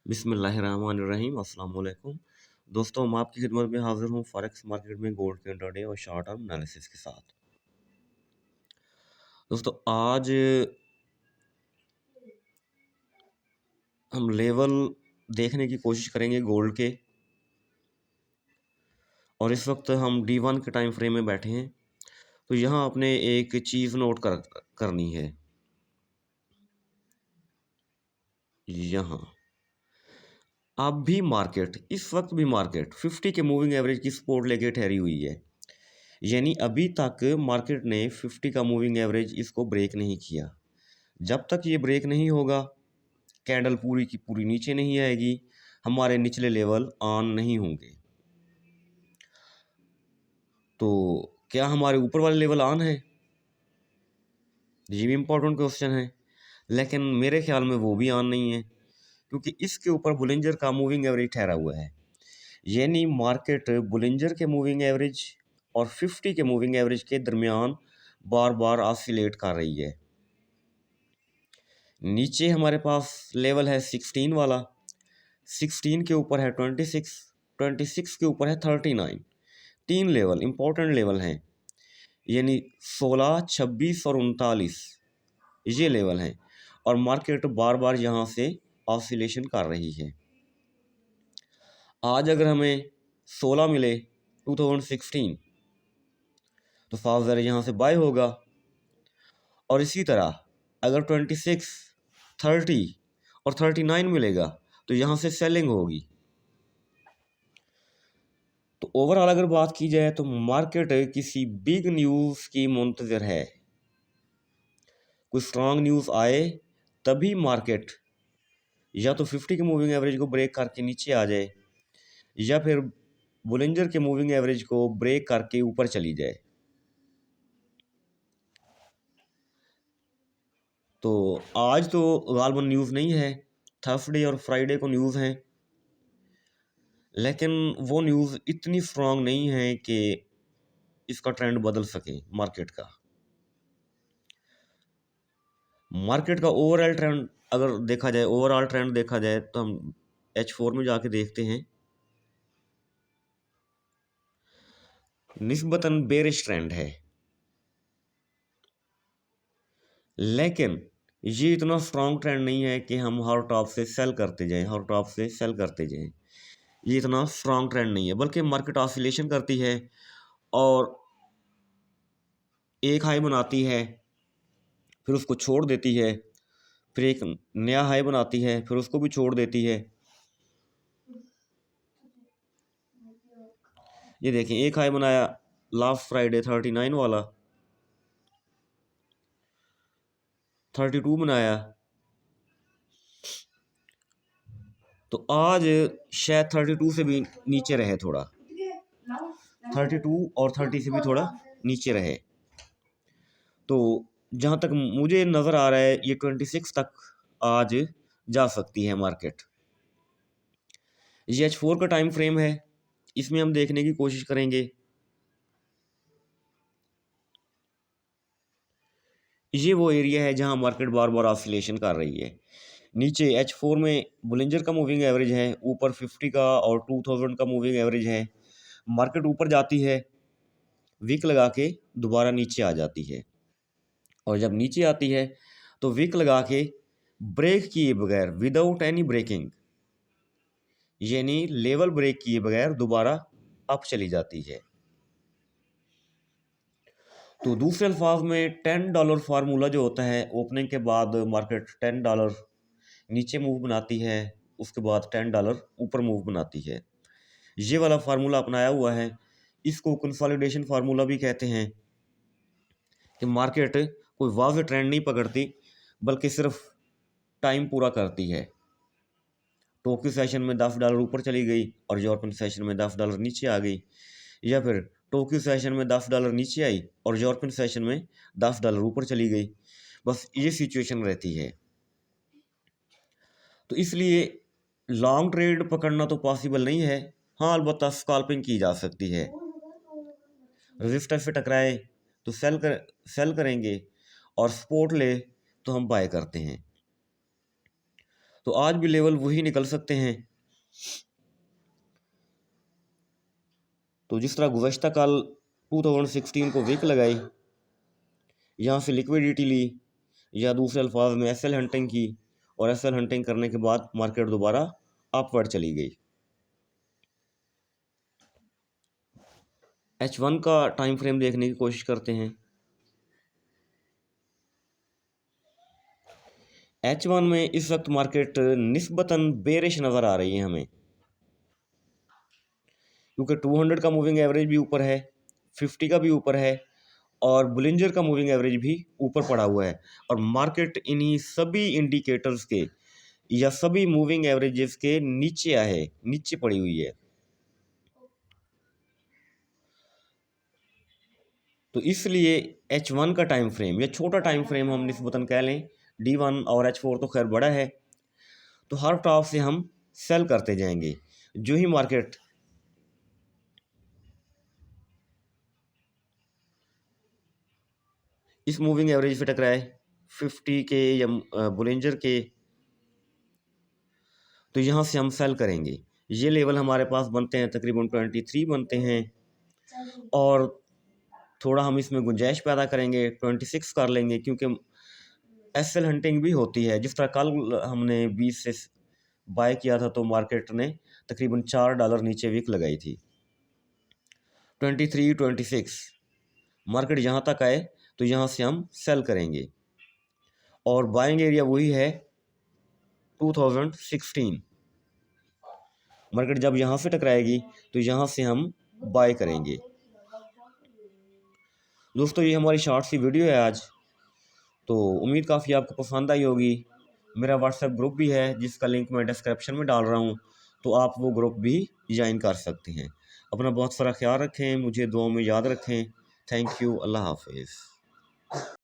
बिस्मिल्लाहिर्रहमानिर्रहीम अस्सलाम वालेकुम। दोस्तों, मैं आपकी खिदमत में हाजिर हूँ फॉरेक्स मार्केट में गोल्ड के इंट्राडे और शॉर्ट टर्म एनालिसिस के साथ। दोस्तों, आज हम लेवल देखने की कोशिश करेंगे गोल्ड के, और इस वक्त हम D1 के टाइम फ्रेम में बैठे हैं। तो यहाँ आपने एक चीज़ नोट करनी है। यहाँ इस वक्त भी मार्केट 50 के मूविंग एवरेज की सपोर्ट लेके ठहरी हुई है। यानी अभी तक मार्केट ने 50 का मूविंग एवरेज इसको ब्रेक नहीं किया। जब तक ये ब्रेक नहीं होगा, कैंडल पूरी की पूरी नीचे नहीं आएगी, हमारे निचले लेवल ऑन नहीं होंगे। तो क्या हमारे ऊपर वाले लेवल ऑन है? ये भी इम्पोर्टेंट क्वेश्चन है। लेकिन मेरे ख्याल में वो भी ऑन नहीं है, क्योंकि इसके ऊपर बुलिंजर का मूविंग एवरेज ठहरा हुआ है। यानी मार्केट बुलिंजर के मूविंग एवरेज और 50 के मूविंग एवरेज के दरमियान बार बार ऑसिलेट कर रही है। नीचे हमारे पास लेवल है 16 वाला, 16 के ऊपर है 26, 26 के ऊपर है 39। तीन लेवल इंपॉर्टेंट लेवल हैं, यानी 16, 26 और 39 ये लेवल हैं। और मार्केट बार बार यहाँ से ऑसिलेशन कर रही है। आज अगर हमें 16 मिले 2016 तो साफ ज़रा यहाँ से बाय होगा, और इसी तरह अगर 26, 30 और 39 मिलेगा तो यहाँ से सेलिंग होगी। तो ओवरऑल अगर बात की जाए तो मार्केट किसी बिग न्यूज़ की मुंतज़िर है। कोई स्ट्रांग न्यूज़ आए तभी मार्केट या तो 50 के मूविंग एवरेज को ब्रेक करके नीचे आ जाए, या फिर बुलिंजर के मूविंग एवरेज को ब्रेक करके ऊपर चली जाए। तो आज तो गालबन न्यूज़ नहीं है, थर्सडे और फ्राइडे को न्यूज़ हैं, लेकिन वो न्यूज़ इतनी स्ट्रांग नहीं है कि इसका ट्रेंड बदल सके मार्केट का। मार्केट का ओवरऑल ट्रेंड अगर देखा जाए, ओवरऑल ट्रेंड देखा जाए तो हम H4 में जाके देखते हैं। निस्बतन बेरिश ट्रेंड है, लेकिन ये इतना स्ट्रॉन्ग ट्रेंड नहीं है कि हम हर टॉप से सेल करते जाएं, हर टॉप से सेल करते जाएं। ये इतना स्ट्रॉन्ग ट्रेंड नहीं है, बल्कि मार्केट ऑसिलेशन करती है और एक हाई बनाती है, फिर उसको छोड़ देती है, फिर एक नया हाई बनाती है, फिर उसको भी छोड़ देती है। ये देखें, एक हाई बनाया लास्ट फ्राइडे 39 वाला, 32 बनाया, तो आज शायद 32 से भी नीचे रहे, थोड़ा 32 और 30 से भी थोड़ा नीचे रहे। तो जहाँ तक मुझे नज़र आ रहा है ये 26 तक आज जा सकती है मार्केट। ये H4 का टाइम फ्रेम है, इसमें हम देखने की कोशिश करेंगे। ये वो एरिया है जहाँ मार्केट बार बार ऑसिलेशन कर रही है। नीचे H4 में बुलिंजर का मूविंग एवरेज है, ऊपर 50 का और 2000 का मूविंग एवरेज है। मार्केट ऊपर जाती है, विक लगा के दोबारा नीचे आ जाती है, और जब नीचे आती है तो विक लगा के ब्रेक किए बगैर, विदाउट एनी ब्रेकिंग, यानी लेवल ब्रेक किए बगैर दोबारा अप चली जाती है। तो दूसरे अल्फाज में $10 फार्मूला जो होता है, ओपनिंग के बाद मार्केट $10 नीचे मूव बनाती है, उसके बाद $10 ऊपर मूव बनाती है। ये वाला फार्मूला अपनाया हुआ है। इसको कंसोलिडेशन फार्मूला भी कहते हैं, कि मार्केट कोई वाज़ेह ट्रेंड नहीं पकड़ती, बल्कि सिर्फ टाइम पूरा करती है। टोक्यो सेशन में $10 ऊपर चली गई और यूरोपियन सेशन में $10 नीचे आ गई, या फिर टोक्यो सेशन में $10 नीचे आई और यूरोपियन सेशन में $10 ऊपर चली गई। बस ये सिचुएशन रहती है। तो इसलिए लॉन्ग ट्रेड पकड़ना तो पॉसिबल नहीं है। हाँ, अलबत्ता स्कैल्पिंग की जा सकती है। रजिस्टर से टकराए तो सेल करेंगे, और सपोर्ट ले तो हम बाय करते हैं। तो आज भी लेवल वही निकल सकते हैं। तो जिस तरह गुज़श्ता कल 2016 को विक लगाई, यहाँ से लिक्विडिटी ली, या दूसरे अल्फाज में एसएल हंटिंग की, और एसएल हंटिंग करने के बाद मार्केट दोबारा अपवर्ड चली गई। H1 का टाइम फ्रेम देखने की कोशिश करते हैं। H1 में इस वक्त मार्केट निस्बतन बेरिश नज़र आ रही है हमें, क्योंकि 200 का मूविंग एवरेज भी ऊपर है, 50 का भी ऊपर है, और बुलिंजर का मूविंग एवरेज भी ऊपर पड़ा हुआ है। और मार्केट इन्हीं सभी इंडिकेटर्स के या सभी मूविंग एवरेजेस के नीचे पड़ी हुई है। तो इसलिए H1 का टाइम फ्रेम या छोटा टाइम फ्रेम हम निस्बतन कह लें, D1 और H4 तो खैर बड़ा है, तो हर टॉप से हम सेल करते जाएंगे। जो ही मार्केट इस मूविंग एवरेज पे टकराए 50 के या बुलिंजर के, तो यहाँ से हम सेल करेंगे। ये लेवल हमारे पास बनते हैं तकरीबन 23 बनते हैं, और थोड़ा हम इसमें गुंजाइश पैदा करेंगे, 26 कर लेंगे, क्योंकि एसएल हंटिंग भी होती है। जिस तरह कल हमने 20 से बाय किया था, तो मार्केट ने तकरीबन $4 नीचे विक लगाई थी। 23, 26 मार्केट यहाँ तक आए तो यहाँ से हम सेल करेंगे, और बाइंग एरिया वही है 2016। मार्केट जब यहाँ से टकराएगी तो यहाँ से हम बाय करेंगे। दोस्तों, ये हमारी शॉर्ट सी वीडियो है आज, तो उम्मीद काफ़ी आपको पसंद आई होगी। मेरा व्हाट्सएप ग्रुप भी है जिसका लिंक मैं डिस्क्रिप्शन में डाल रहा हूँ, तो आप वो ग्रुप भी ज्वाइन कर सकते हैं। अपना बहुत सारा ख्याल रखें, मुझे दुआ में याद रखें। Thank you. अल्लाह हाफिज़।